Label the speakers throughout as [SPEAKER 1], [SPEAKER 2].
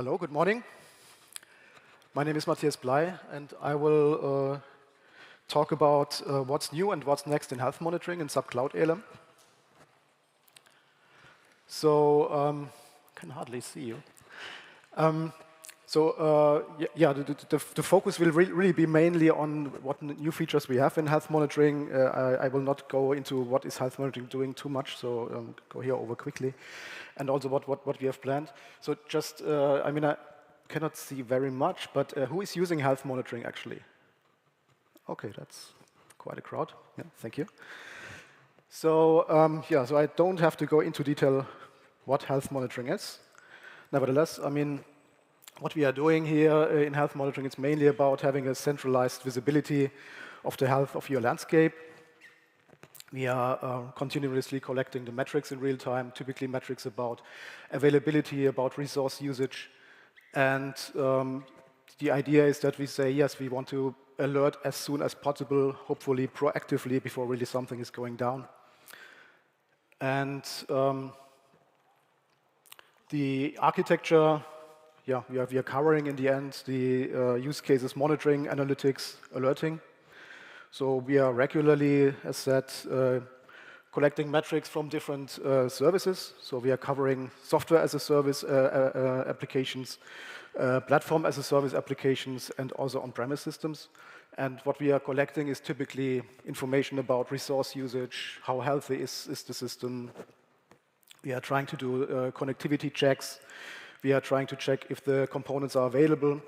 [SPEAKER 1] Hello, good morning. My name is Matthias Bley, and I will talk about what's new and what's next in health monitoring in SAP Cloud ALM. So, I can hardly see you. The focus will really be mainly on what new features we have in health monitoring. I will not go into what is health monitoring doing too much, so go here over quickly, and also what we have planned. So just, I cannot see very much, but who is using health monitoring actually? Okay, that's quite a crowd. Yeah, thank you. So so I don't have to go into detail what health monitoring is. Nevertheless, what we are doing here in health monitoring is mainly about having a centralized visibility of the health of your landscape. We are continuously collecting the metrics in real time, typically metrics about availability, about resource usage. And the idea is that we say, yes, we want to alert as soon as possible, hopefully proactively, before really something is going down. And the architecture, we are covering in the end the use cases monitoring, analytics, alerting. So we are regularly, as said, collecting metrics from different services. So we are covering software as a service applications, platform as a service applications, and also on-premise systems. And what we are collecting is typically information about resource usage, how healthy is the system. We are trying to do connectivity checks. We are trying to check if the components are available.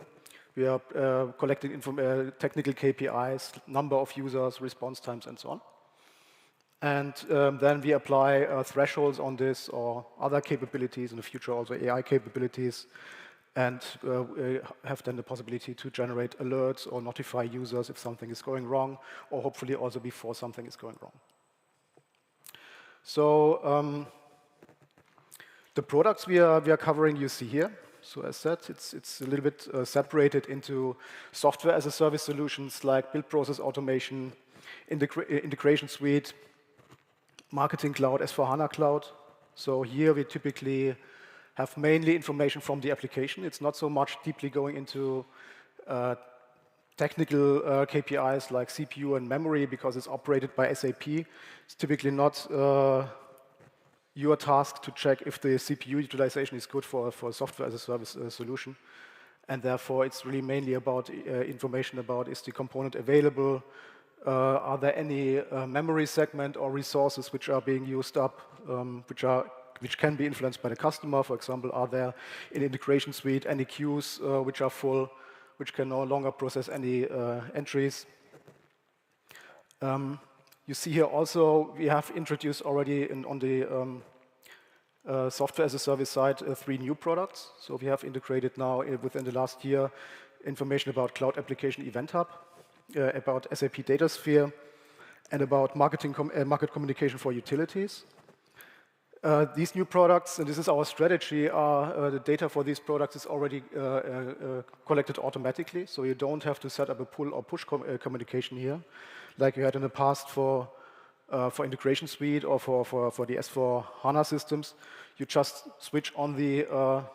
[SPEAKER 1] We are collecting technical KPIs, number of users, response times, and so on. And then we apply thresholds on this or other capabilities, in the future also AI capabilities, and have then the possibility to generate alerts or notify users if something is going wrong, or hopefully also before something is going wrong. So the products we are covering you see here. So as said, it's a little bit separated into software as a service solutions like build process automation, integration suite, marketing cloud, S/4HANA cloud. So here we typically have mainly information from the application. It's not so much deeply going into technical KPIs like CPU and memory because it's operated by SAP. It's typically not your task to check if the CPU utilization is good for a software as a service solution. And therefore, it's really mainly about information about is the component available, are there any memory segment or resources which are being used up, which can be influenced by the customer. For example, are there in integration suite any queues which are full, which can no longer process any entries. You see here also we have introduced already on the software as a service side 3 new products. So we have integrated now within the last year information about Cloud Application Event Hub, about SAP DataSphere, and about market communication for utilities. These new products, and this is our strategy, the data for these products is already collected automatically, so you don't have to set up a pull or push communication here, like you had in the past for integration suite or for the S/4HANA systems. You just switch on the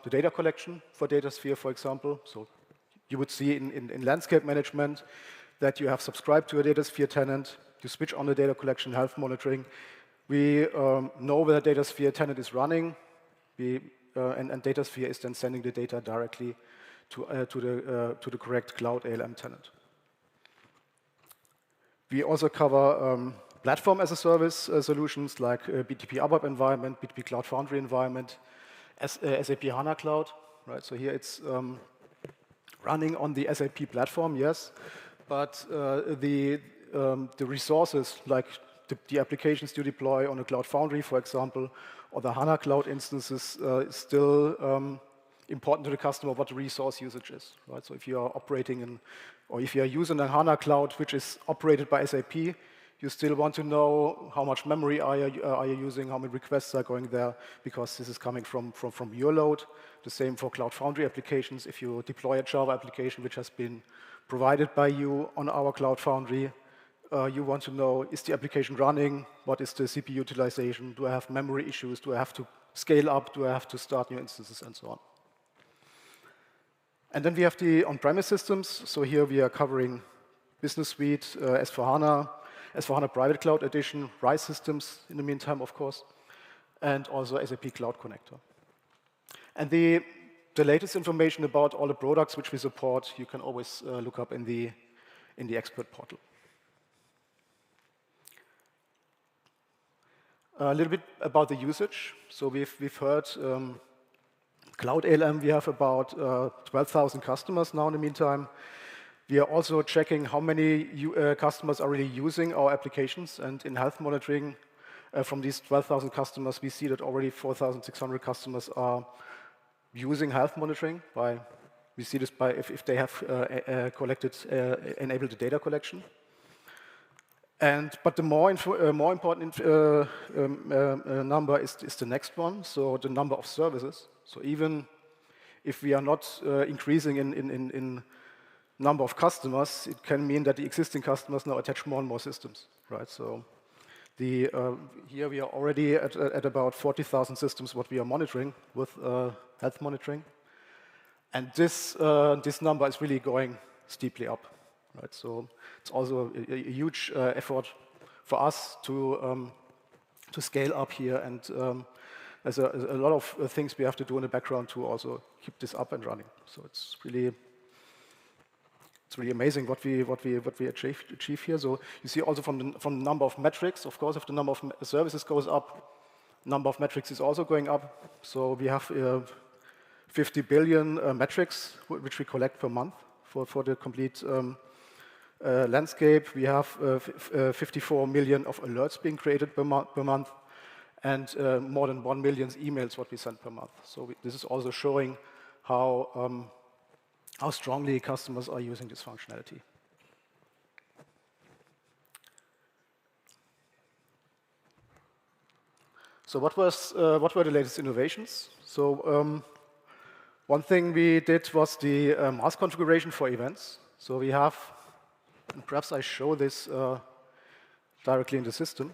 [SPEAKER 1] data collection for DataSphere, for example. So you would see in landscape management that you have subscribed to a DataSphere tenant. You switch on the data collection, health monitoring. We know where the DataSphere tenant is running, and DataSphere is then sending the data directly to the correct Cloud ALM tenant. We also cover platform as a service solutions like BTP ABAP environment, BTP Cloud Foundry environment, SAP HANA Cloud. Right, so here it's running on the SAP platform, yes, but the resources like the applications you deploy on a Cloud Foundry, for example, or the HANA Cloud instances is still important to the customer what the resource usage is. Right? So if you are operating or if you are using a HANA Cloud which is operated by SAP, you still want to know how much memory are you using, how many requests are going there, because this is coming from your load. The same for Cloud Foundry applications. If you deploy a Java application which has been provided by you on our Cloud Foundry, you want to know, is the application running? What is the CPU utilization? Do I have memory issues? Do I have to scale up? Do I have to start new instances? And so on. And then we have the on-premise systems. So here we are covering Business Suite, S/4HANA, S/4HANA Private Cloud Edition, RISE systems in the meantime, of course, and also SAP Cloud Connector. And the latest information about all the products which we support, you can always look up in the expert portal. A little bit about the usage. So we've heard Cloud ALM, we have about 12,000 customers now in the meantime. We are also checking how many customers are really using our applications. And in health monitoring, from these 12,000 customers, we see that already 4,600 customers are using health monitoring. We see this by if they have enabled the data collection. But the more important number is the next one, so the number of services. So even if we are not increasing in number of customers, it can mean that the existing customers now attach more and more systems, right? So here we are already at about 40,000 systems what we are monitoring with health monitoring. And this number is really going steeply up, right? So it's also a huge effort for us to scale up here, and there's a lot of things we have to do in the background to also keep this up and running. So it's really amazing what we achieve here. So you see also from the number of metrics, of course, if the number of services goes up, number of metrics is also going up. So we have 50 billion metrics which we collect per month for the complete landscape. We have 54 million of alerts being created per month, and more than 1 million emails what we send per month. So this is also showing how strongly customers are using this functionality. So what were the latest innovations? So one thing we did was the mask configuration for events. So we have, and perhaps I show this directly in the system.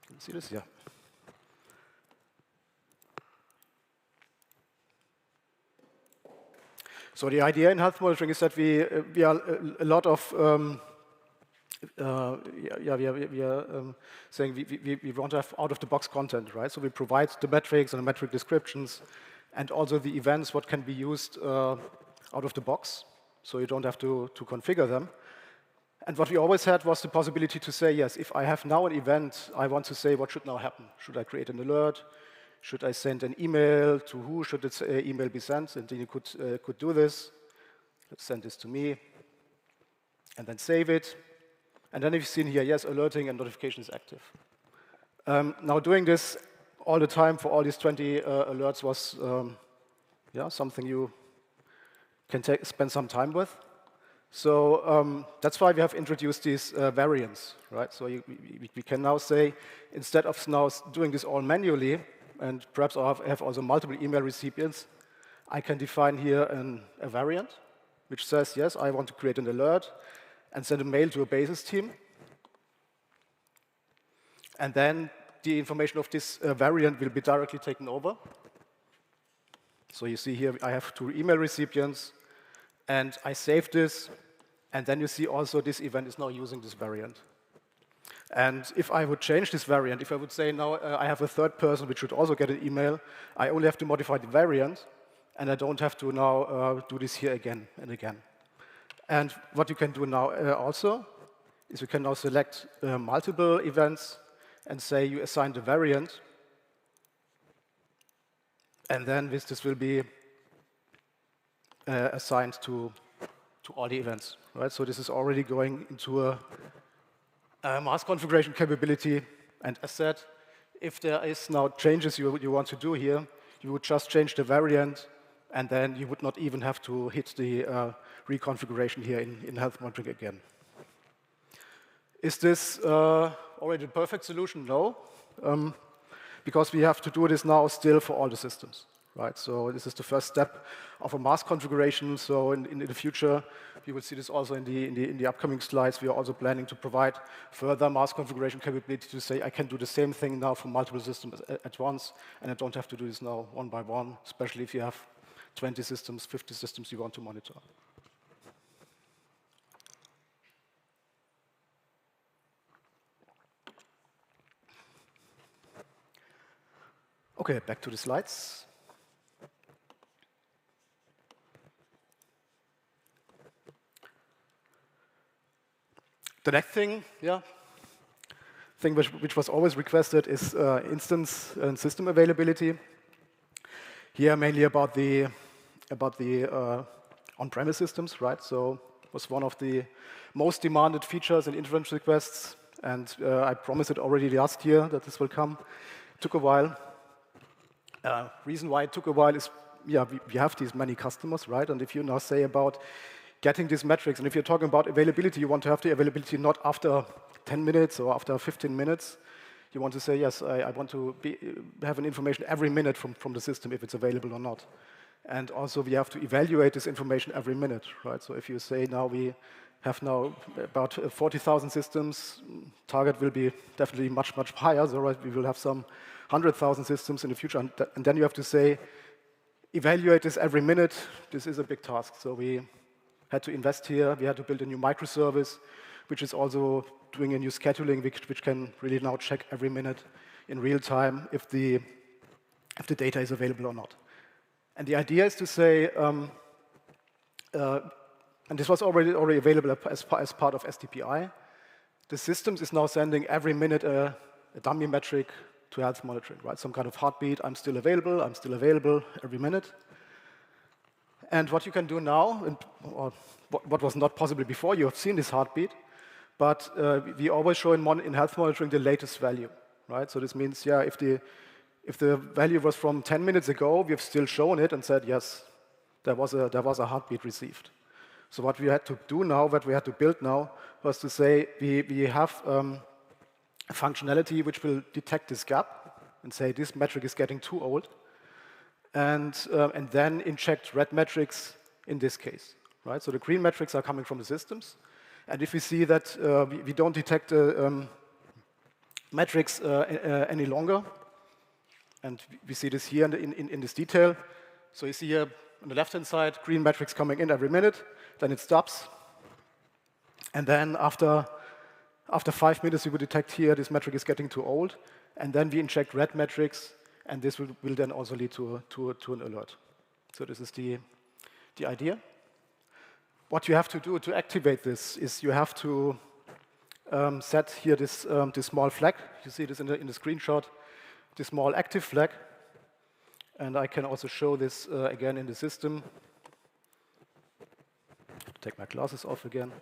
[SPEAKER 1] Can you see this? Yeah. So the idea in health monitoring is that we are a lot of saying we want to have out-of-the-box content, right? So we provide the metrics and the metric descriptions, and also the events what can be used out of the box, so you don't have to configure them. And what we always had was the possibility to say, yes, if I have now an event, I want to say what should now happen. Should I create an alert? Should I send an email? To who should this email be sent? And then you could do this. Let's send this to me, and then save it. And then you've seen here, yes, alerting and notification is active. Now doing this all the time for all these 20 alerts was something you can spend some time with. So that's why we have introduced these variants, right? So we can now say, instead of now doing this all manually, and perhaps I have also multiple email recipients, I can define here a variant, which says, yes, I want to create an alert and send a mail to a basis team. And then the information of this variant will be directly taken over. So you see here, I have 2 email recipients, and I save this, and then you see also this event is now using this variant. And if I would change this variant, if I would say now I have a third person which should also get an email, I only have to modify the variant, and I don't have to now do this here again and again. And what you can do now also is you can now select multiple events and say you assign the variant, and then this will be assigned to all the events, right? So this is already going into a mask configuration capability. And as said, if there is now changes you want to do here, you would just change the variant, and then you would not even have to hit the reconfiguration here in health monitoring again. Is this already the perfect solution? No, because we have to do this now still for all the systems, right? So this is the first step of a mask configuration. So in the future, we will see this also in the upcoming slides. We are also planning to provide further mask configuration capability to say I can do the same thing now for multiple systems at once, and I don't have to do this now one by one, especially if you have 20 systems, 50 systems you want to monitor. Okay, back to the slides. The next thing, which was always requested is instance and system availability. Here, mainly about the on-premise systems, right? So it was one of the most demanded features in interference requests, and I promised it already last year that this will come. It took a while. Reason why it took a while is, we have these many customers, right? And if you now say about getting these metrics, and if you're talking about availability, you want to have the availability not after 10 minutes or after 15 minutes. You want to say, yes, I want to have an information every minute from the system if it's available or not. And also we have to evaluate this information every minute, right? So if you say now we have now about 40,000 systems, target will be definitely much, much higher. So right, we will have some 100,000 systems in the future. And then you have to say, evaluate this every minute. This is a big task. So we had to invest here. We had to build a new microservice, which is also doing a new scheduling, which can really now check every minute in real time if the data is available or not. And the idea is to say, and this was already available as part of STPI, the systems is now sending every minute a dummy metric to health monitoring, right? Some kind of heartbeat, I'm still available every minute. And what you can do now, or what was not possible before, you have seen this heartbeat, but we always show in health monitoring the latest value, right? So this means, if the value was from 10 minutes ago, we have still shown it and said, yes, there was a heartbeat received. So what we had to do now, what we had to build now, was to say we have a functionality which will detect this gap and say this metric is getting too old, and then inject red metrics in this case, right? So the green metrics are coming from the systems, and if we see that we don't detect metrics any longer, and we see this here in this detail. So you see here on the left-hand side, green metrics coming in every minute, then it stops. And then after 5 minutes, we would detect here this metric is getting too old, and then we inject red metrics, and this will then also lead to an alert. So this is the idea. What you have to do to activate this is you have to set here this small flag. You see this in the screenshot, this small active flag. And I can also show this again in the system. Take my glasses off again.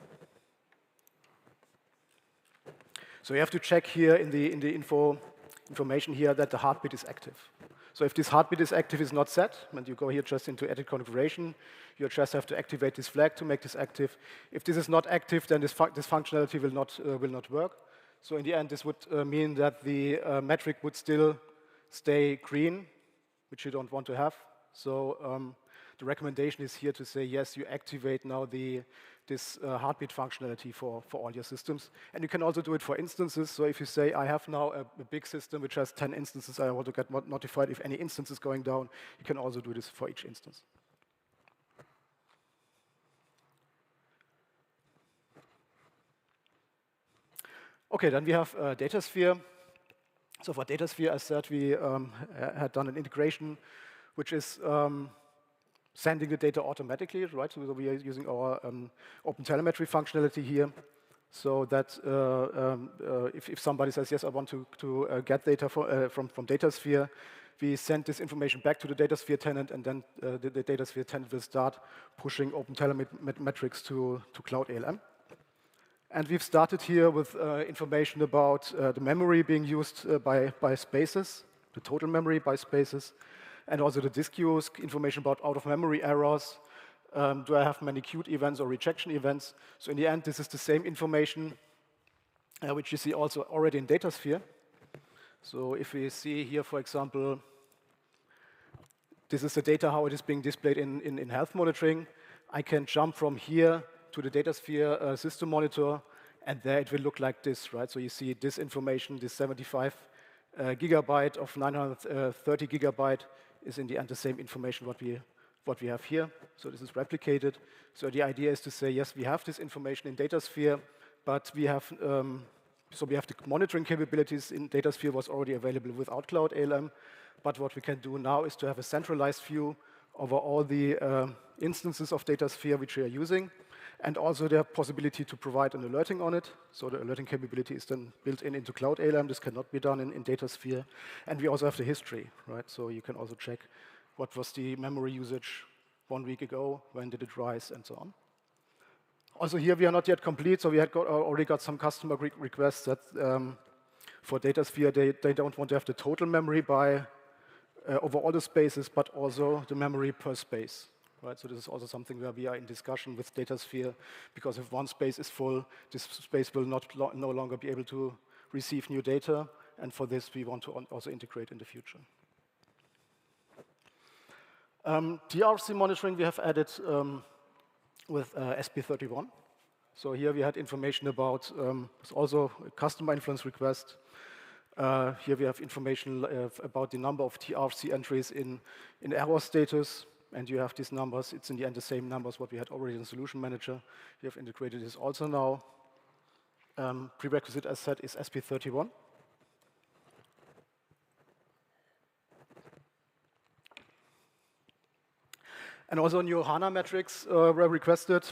[SPEAKER 1] So you have to check here in the information here that the heartbeat is active. So if this heartbeat is active is not set, and you go here just into edit configuration, you just have to activate this flag to make this active. If this is not active, then this functionality will not work. So in the end, this would mean that the metric would still stay green, which you don't want to have. So the recommendation is here to say, yes, you activate now this heartbeat functionality for all your systems. And you can also do it for instances. So if you say, I have now a big system which has 10 instances, I want to get notified if any instance is going down, you can also do this for each instance. Okay, then we have DataSphere. So for DataSphere, as said, we had done an integration which is sending the data automatically, right? So we are using our OpenTelemetry functionality here, so that if somebody says, yes, I want to get data from DataSphere, we send this information back to the DataSphere tenant, and then the DataSphere tenant will start pushing OpenTelemetrics to Cloud ALM. And we've started here with information about the memory being used by spaces, the total memory by spaces, and also the disk use, information about out-of-memory errors. Do I have many queued events or rejection events? So in the end, this is the same information which you see also already in DataSphere. So if we see here, for example, this is the data, how it is being displayed in health monitoring. I can jump from here to the DataSphere system monitor, and there it will look like this, right? So you see this information, this 75 gigabyte of 930 gigabyte is in the end the same information what we have here. So this is replicated. So the idea is to say, yes, we have this information in DataSphere, but we have the monitoring capabilities in DataSphere was already available without Cloud ALM. But what we can do now is to have a centralized view over all the instances of DataSphere which we are using, and also the possibility to provide an alerting on it. So the alerting capability is then built into Cloud ALM. This cannot be done in DataSphere. And we also have the history, right? So you can also check what was the memory usage 1 week ago, when did it rise, and so on. Also here we are not yet complete, so we had already got some customer requests that for DataSphere they don't want to have the total memory by over all the spaces, but also the memory per space. Right? So this is also something where we are in discussion with DataSphere, because if one space is full, this space will no longer be able to receive new data, and for this we want to also integrate in the future. DRC monitoring we have added with SP31. So here we had information about, it's also a customer influence request. Here we have information about the number of TRC entries in error status, and you have these numbers. It's in the end the same numbers what we had already in Solution Manager. We have integrated this also now. Prerequisite, as said, is SP31. And also new HANA metrics were requested.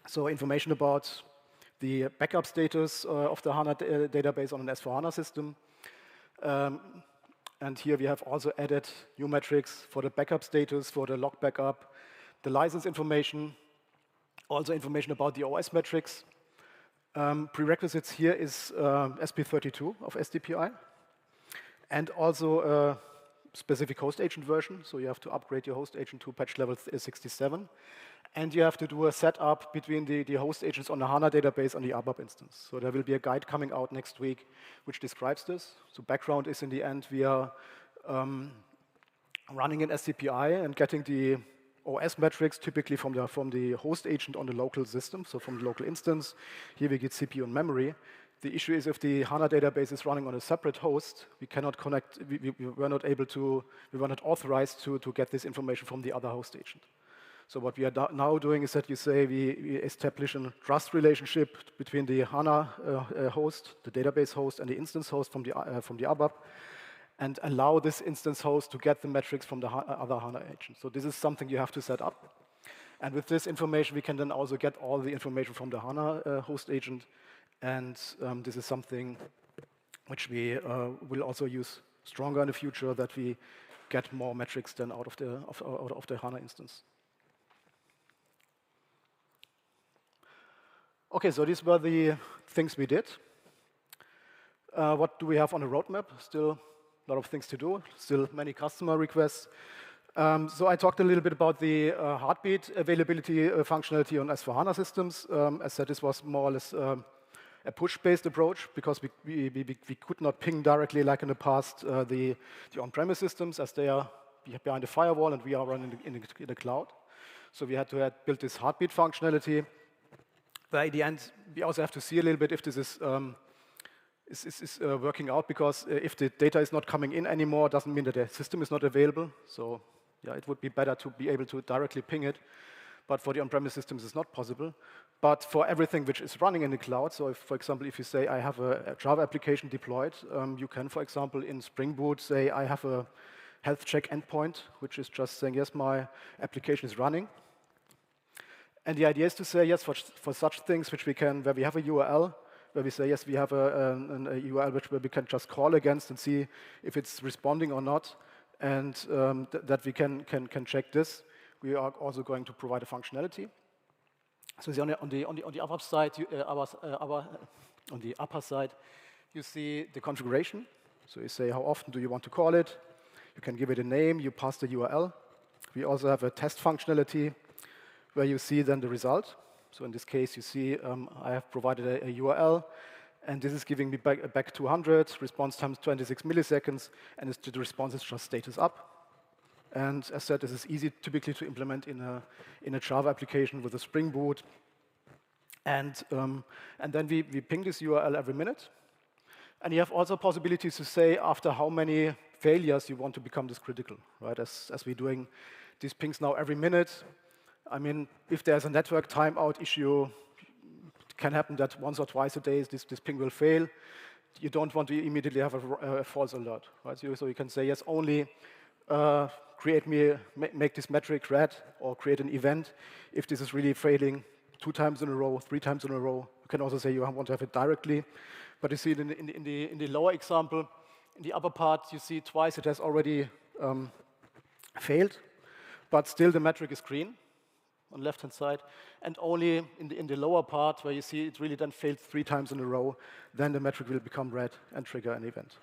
[SPEAKER 1] So information about the backup status of the HANA database on an S/4HANA system. And here we have also added new metrics for the backup status, for the log backup, the license information, also information about the OS metrics. Prerequisites here is SP32 of SDPI, and also a specific host agent version. So you have to upgrade your host agent to patch level 67. And you have to do a setup between the host agents on the HANA database and the ABAP instance. So there will be a guide coming out next week which describes this. So background is, in the end, we are running an SCPI and getting the OS metrics typically from the host agent on the local system, so from the local instance. Here we get CPU and memory. The issue is if the HANA database is running on a separate host, we cannot connect, we were not able to, we were not authorized to get this information from the other host agent. So what we are now doing is that you say we establish a trust relationship between the HANA host, the database host, and the instance host from the ABAP, and allow this instance host to get the metrics from the other HANA agent. So this is something you have to set up. And with this information, we can then also get all the information from the HANA host agent. And this is something which we will also use stronger in the future, that we get more metrics than out of the HANA instance. Okay, so these were the things we did. What do we have on the roadmap? Still a lot of things to do, still many customer requests. So I talked a little bit about the heartbeat availability functionality on S/4HANA systems. As said, this was more or less a push-based approach, because we could not ping directly, like in the past, the on-premise systems, as they are behind the firewall and we are running in the cloud. So we had to build this heartbeat functionality. But in the end, we also have to see a little bit if this is working out, because if the data is not coming in anymore, it doesn't mean that the system is not available. So yeah, it would be better to be able to directly ping it. But for the on-premise systems, it's not possible. But for everything which is running in the cloud, so if, for example, if you say I have a Java application deployed, you can, for example, in Spring Boot say I have a health check endpoint, which is just saying, yes, my application is running. And the idea is to say, yes, for such things which we can, where we have a URL, where we say, yes, we have a URL where we can just call against and see if it's responding or not, and that we can check this. We are also going to provide a functionality. So on the upper side, on the upper side, you see the configuration. So you say, how often do you want to call it? You can give it a name. You pass the URL. We also have a test functionality, where you see then the result. So in this case, you see I have provided a URL, and this is giving me back 200, response time 26 milliseconds, and the response is just status up. And as said, this is easy typically to implement in a Java application with a Spring Boot. And then we ping this URL every minute. And you have also possibilities to say after how many failures you want to become this critical, right? As we're doing these pings now every minute. I mean, if there's a network timeout issue, it can happen that once or twice a day this ping will fail. You don't want to immediately have a false alert, right? So you can say, yes, only make this metric red, or create an event if this is really failing 2 times in a row, 3 times in a row. You can also say you want to have it directly. But you see it in the lower example, in the upper part, you see twice it has already failed, but still the metric is green on the left-hand side. And only in the lower part, where you see it really then failed 3 times in a row, then the metric will become red and trigger an event.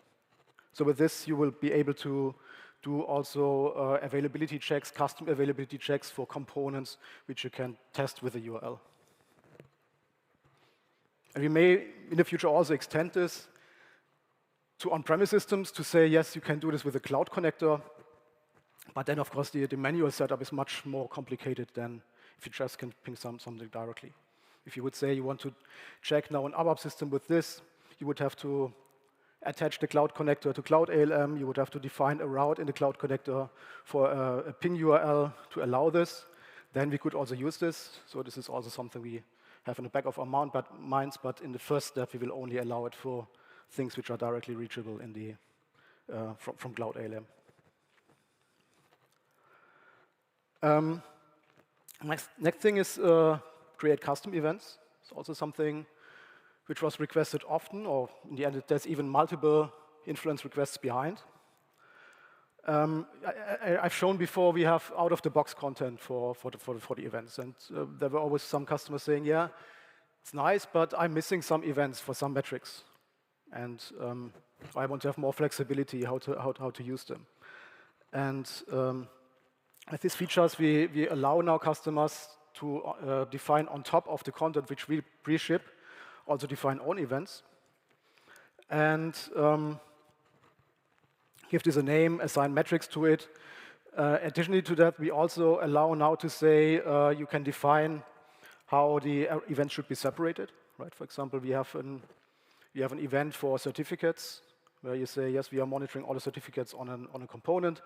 [SPEAKER 1] So with this, you will be able to do also availability checks, custom availability checks for components, which you can test with a URL. And we may, in the future, also extend this to on-premise systems to say, yes, you can do this with a cloud connector. But then, of course, the manual setup is much more complicated than if you just can ping something directly. If you would say you want to check now an ABAP system with this, you would have to attach the cloud connector to Cloud ALM. You would have to define a route in the cloud connector for a ping URL to allow this. Then we could also use this. So this is also something we have in the back of our minds, but in the first step, we will only allow it for things which are directly reachable in the, from Cloud ALM. Next thing is create custom events. It's also something which was requested often, or in the end, there's even multiple influence requests behind. I've shown before we have out-of-the-box content for the events, and there were always some customers saying, yeah, it's nice, but I'm missing some events for some metrics, and I want to have more flexibility how to use them. And with these features, we allow now customers to define on top of the content which we pre-ship, also define own events, and give this a name, assign metrics to it. Additionally to that, we also allow now to say you can define how the events should be separated. Right? For example, we have an event for certificates where you say, yes, we are monitoring all the certificates on a component.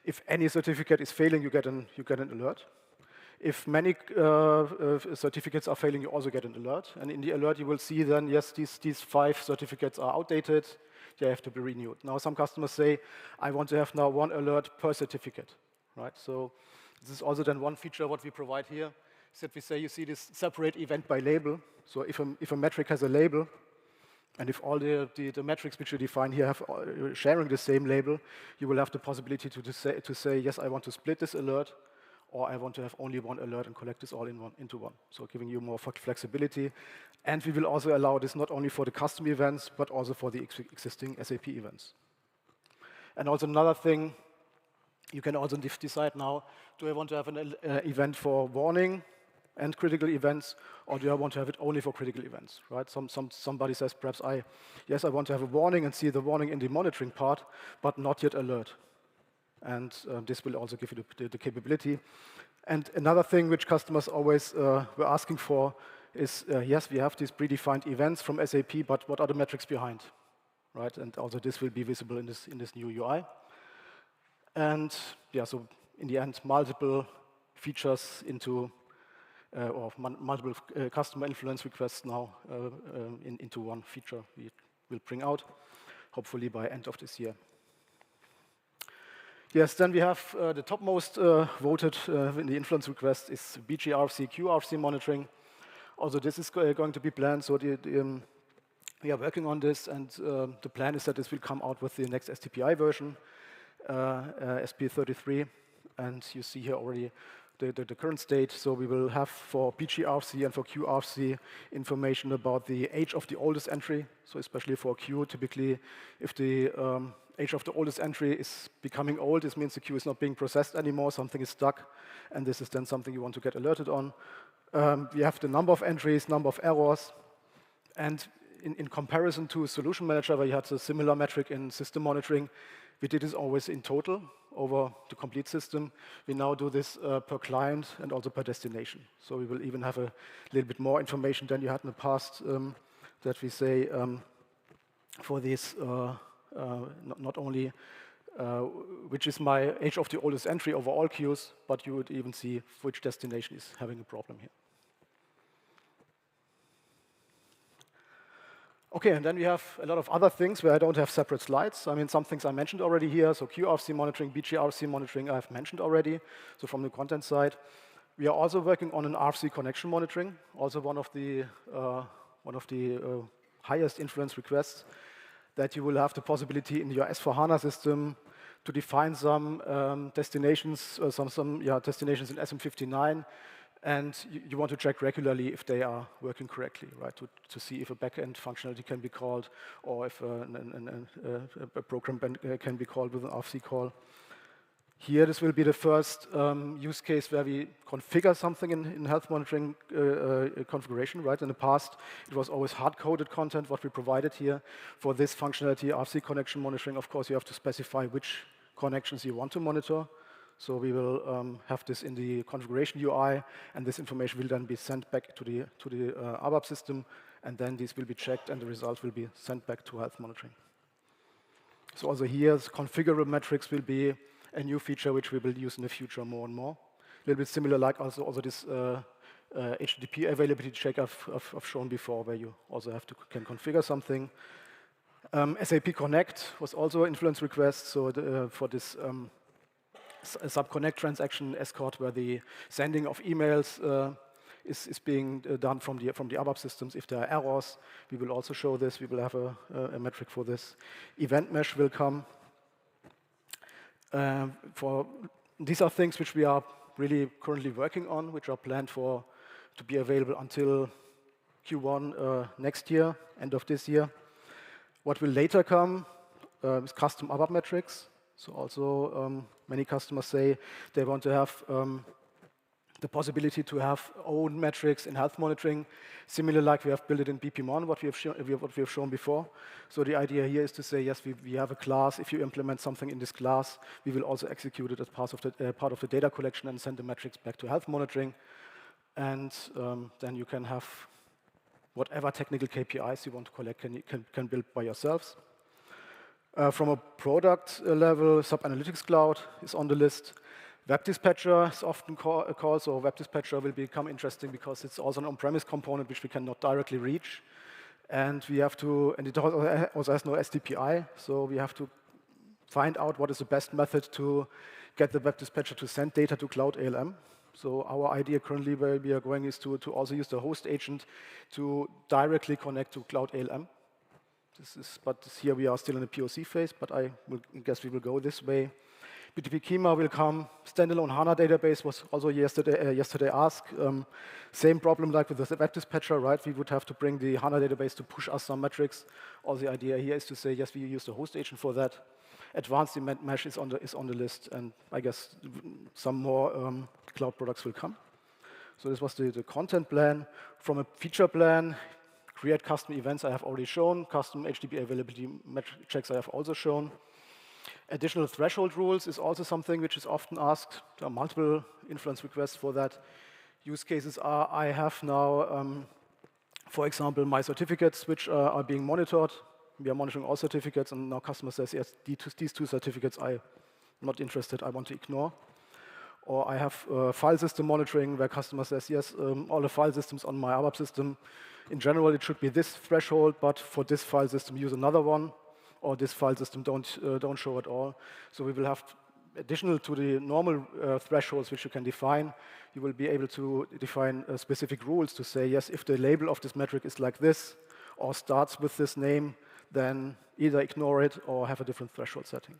[SPEAKER 1] If any certificate is failing, you get an alert. If many certificates are failing, you also get an alert. And in the alert, you will see then, yes, these 5 certificates are outdated. They have to be renewed. Now, some customers say, I want to have now 1 alert per certificate, right? So this is also then one feature what we provide here, is that we say you see this separate event by label. So if a metric has a label, and if all the metrics which you define here have sharing the same label, you will have the possibility to say, yes, I want to split this alert, or I want to have only 1 alert and collect this all into one. So giving you more flexibility. And we will also allow this not only for the custom events, but also for the existing SAP events. And also another thing, you can also decide now, do I want to have an event for warning and critical events, or do I want to have it only for critical events, right? Somebody says, perhaps, yes, I want to have a warning and see the warning in the monitoring part, but not yet alert. And this will also give you the capability. And another thing which customers always were asking for is, yes, we have these predefined events from SAP, but what are the metrics behind, right? And also this will be visible in this new UI. And yeah, so in the end, multiple features into, or multiple customer influence requests now into one feature we will bring out, hopefully by end of this year. Yes, then we have the topmost voted in the influence request is BGRFC, QRFC monitoring. Also, this is going to be planned, so we are working on this, and the plan is that this will come out with the next STPI version, SP33, and you see here already the current state. So we will have for BGRFC and for QRFC information about the age of the oldest entry. So especially for Q, typically if the age of the oldest entry is becoming old, this means the queue is not being processed anymore, something is stuck, and this is then something you want to get alerted on. We have the number of entries, number of errors, and in comparison to Solution Manager, where you had a similar metric in system monitoring, we did this always in total over the complete system. We now do this per client and also per destination. So we will even have a little bit more information than you had in the past, that we say for this, not only which is my age of the oldest entry over all queues, but you would even see which destination is having a problem here. Okay, and then we have a lot of other things where I don't have separate slides. I mean, some things I mentioned already here. So QRC monitoring, BGRC monitoring, I've mentioned already. So from the content side, we are also working on an RFC connection monitoring, also one of the highest influence requests, that you will have the possibility in your S/4HANA system to define some destinations, destinations in SM59, and you want to check regularly if they are working correctly, right? To see if a backend functionality can be called, or if a program can be called with an RFC call. Here, this will be the first use case where we configure something in health monitoring configuration, right? In the past, it was always hard-coded content, what we provided here. For this functionality, RFC connection monitoring, of course, you have to specify which connections you want to monitor. So we will have this in the configuration UI, and this information will then be sent back to the ABAP system, and then these will be checked, and the result will be sent back to health monitoring. So also here, configurable metrics will be a new feature which we will use in the future more and more. A little bit similar like also this HTTP availability check I've shown before, where you also can configure something. SAP Connect was also an influence request, so for this SAP Connect transaction escort, where the sending of emails is being done from the ABAP systems. If there are errors, we will also show this. We will have a metric for this. Event mesh will come. These are things which we are really currently working on, which are planned to be available until Q1 next year, end of this year. What will later come is custom ABAP metrics. So also many customers say they want to have the possibility to have own metrics in health monitoring, similar like we have built it in BPMon, what we have shown before. So the idea here is to say, yes, we have a class. If you implement something in this class, we will also execute it as part of the data collection and send the metrics back to health monitoring. And then you can have whatever technical KPIs you want to collect can build by yourselves. From a product level, SAP Analytics Cloud is on the list. Web Dispatcher is often called, so Web Dispatcher will become interesting because it's also an on-premise component which we cannot directly reach. And it also has no SDPI, so we have to find out what is the best method to get the Web Dispatcher to send data to Cloud ALM. So our idea currently where we are going is to also use the host agent to directly connect to Cloud ALM. But here we are still in the POC phase, but I guess we will go this way. BTP Kima will come. Standalone HANA database was also yesterday asked. Same problem like with the Web Dispatcher, right? We would have to bring the HANA database to push us some metrics. All the idea here is to say, yes, we use the host agent for that. Advanced event mesh is on the list, and I guess some more cloud products will come. So this was the content plan. From a feature plan, create custom events I have already shown. Custom HTTP availability checks I have also shown. Additional threshold rules is also something which is often asked. There are multiple influence requests for that. Use cases are, I have now, for example, my certificates which are being monitored. We are monitoring all certificates, and now customer says, yes, these two certificates I'm not interested, I want to ignore. Or I have file system monitoring where customer says, yes, all the file systems on my ABAP system, in general, it should be this threshold, but for this file system, use another one. Or this file system don't show at all. So we will have, additional to the normal thresholds which you can define, you will be able to define specific rules to say, yes, if the label of this metric is like this, or starts with this name, then either ignore it or have a different threshold setting.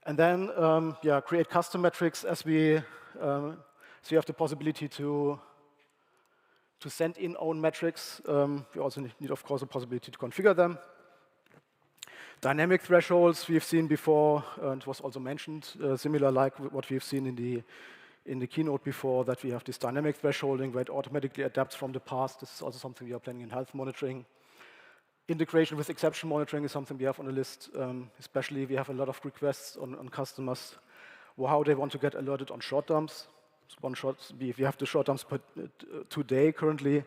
[SPEAKER 1] And then, create custom metrics as so you have the possibility to send in own metrics. We also need, of course, a possibility to configure them. Dynamic thresholds we've seen before, and it was also mentioned, similar like what we've seen in the keynote before, that we have this dynamic thresholding where it automatically adapts from the past. This is also something we are planning in health monitoring. Integration with exception monitoring is something we have on the list, especially we have a lot of requests on customers, how they want to get alerted on short dumps. We have the short dumps per today currently.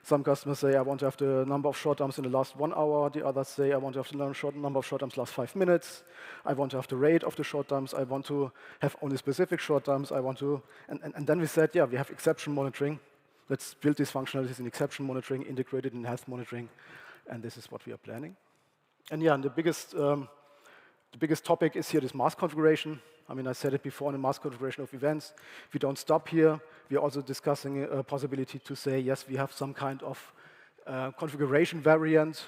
[SPEAKER 1] Some customers say, I want to have the number of short dumps in the last 1 hour. The others say, I want to have the number of short dumps last 5 minutes. I want to have the rate of the short dumps. I want to have only specific short dumps. I want to, and then we said, yeah, we have exception monitoring. Let's build these functionalities in exception monitoring, integrated in health monitoring, and this is what we are planning. And yeah, and the biggest topic is here this mask configuration. I mean, I said it before in the mask configuration of events. We don't stop here. We are also discussing a possibility to say, yes, we have some kind of configuration variant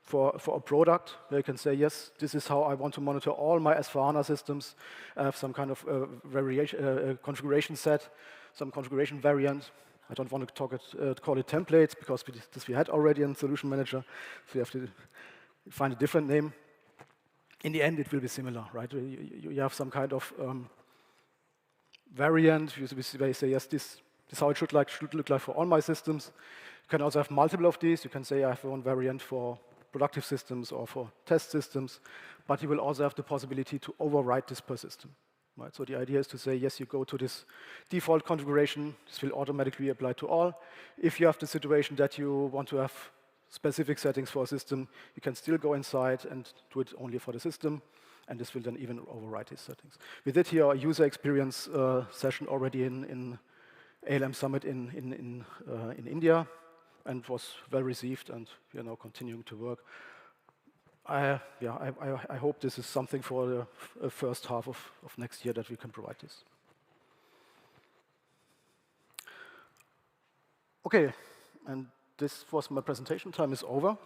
[SPEAKER 1] for a product where you can say, yes, this is how I want to monitor all my S/4HANA systems. I have some kind of configuration set, some configuration variant. I don't want to call it templates because this we had already in Solution Manager, so you have to find a different name. In the end, it will be similar, right? You have some kind of variant. You say, yes, this is how it should look like for all my systems. You can also have multiple of these. You can say I have one variant for productive systems or for test systems, but you will also have the possibility to override this per system. Right? So the idea is to say, yes, you go to this default configuration. This will automatically apply to all. If you have the situation that you want to have specific settings for a system, you can still go inside and do it only for the system, and this will then even override these settings. We did here a user experience session already in ALM Summit in India, and was well received, and we are now continuing to work. I hope this is something for the first half of next year that we can provide this. Okay, and this was my presentation. Time is over.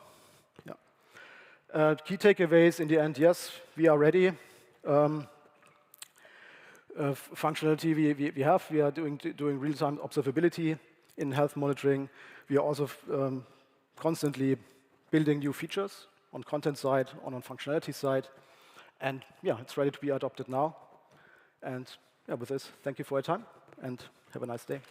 [SPEAKER 1] Yeah. Key takeaways in the end, yes, we are ready. Functionality we are doing real-time observability in health monitoring. We are also constantly building new features on content side, on functionality side. And yeah, it's ready to be adopted now. And yeah, with this, thank you for your time and have a nice day.